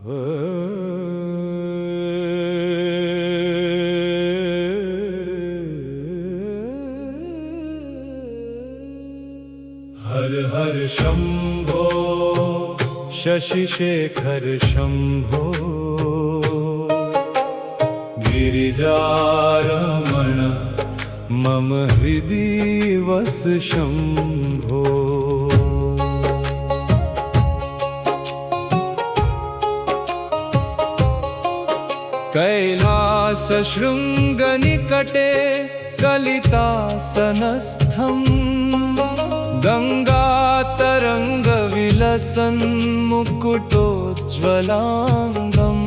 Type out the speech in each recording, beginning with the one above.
हर हर शंभो शशिशेखर शंभो गिरिजारमण मम हृदि वस शंभो। कैलास शृंगनिकटे कलितासनस्थम् गंगातरंगविलसन् मुकुटोज्ज्वलांगम्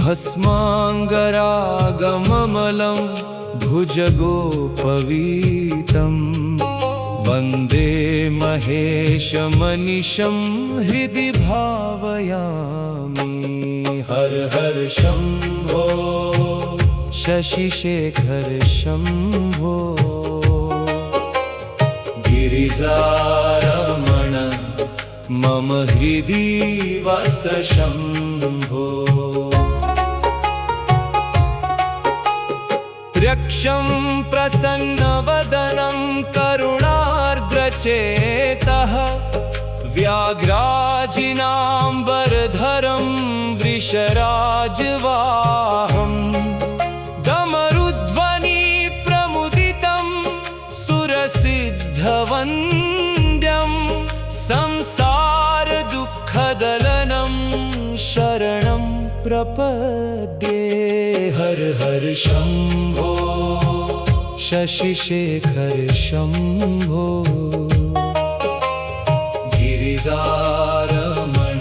भस्मांगरागममलं भुजगोपवीतम् वन्दे महेशमनिशं हृदि भावयामि। हर हर शंभो शशिशेखर शंभो गिरिजारमण मम हृदि वस शंभो। त्र्यक्षं प्रसन्नवदनं करुणार्द्रचेतः व्याघ्राजिनाम्बरधरं वृषराजवाहम् दमरुध्वनि प्रमुदितं सुरसिद्धवन्द्यं संसारदुःखदलनं शरणं प्रपद्ये। हर हर शंभो शशिशेखर शंभो गिरिजारमण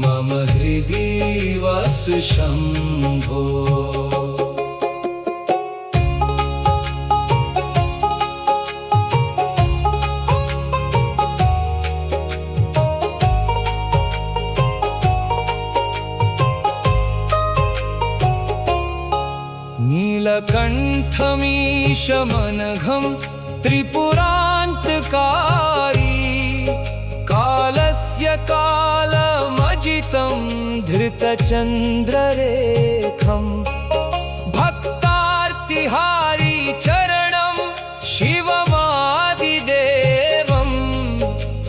मम हृदि वस शंभो। नीलकण्ठमीशमनघं त्रिपुरान्तकारी कालस्य कालमजितं धृतचन्द्ररेखं भक्तार्तिहारी चरणं शिवमादिदेवं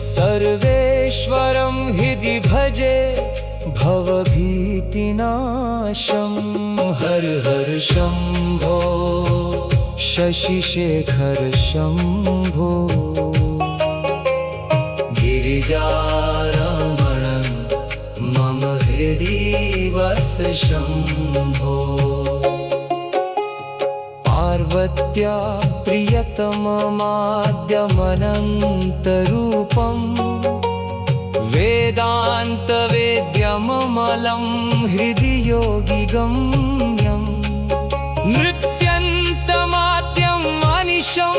सर्वेश्वरं हृदि भजे भवभीतिनाशं। हर हर शंभो शशिशेखर शंभो गिरिजारमण मम हृदि वस शंभो। पार्वत्या प्रियतममाद्यमनन्तरूपं वेदान्तवेद्यममलं हृदि योगिगम्यं नृत्यन्तमाद्यं मनिशं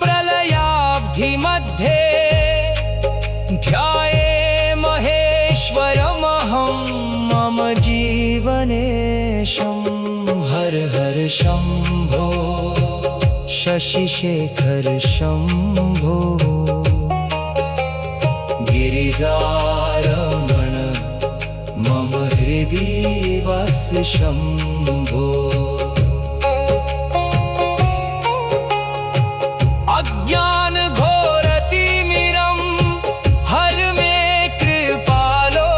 प्रलयाब्धिमध्ये ध्याये महेश्वरमहं मम जीवनेशं। हर हर शंभो शशिशेखर शंभो गिरिजारमण मम हृदि वस शंभो। अज्ञान घोरतिमिरं हर मे कृपालो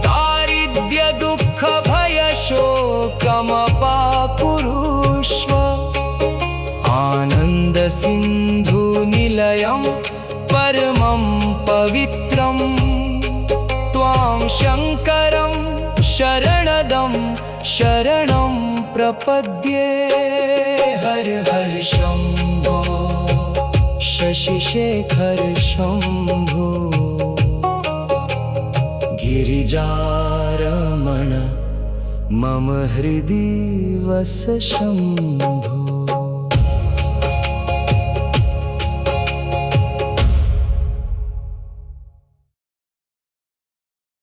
दारिद्र्य दुःख भय शोकमपाकुरुष्व। आनन्द सिन्धु निलयं परमं पवित्रं त्वां शङ्करं शरणदं शरणं प्रपद्ये। हर हर शंभो शशिशेखर शंभो गिरिजारमण मम हृदि वस शंभो।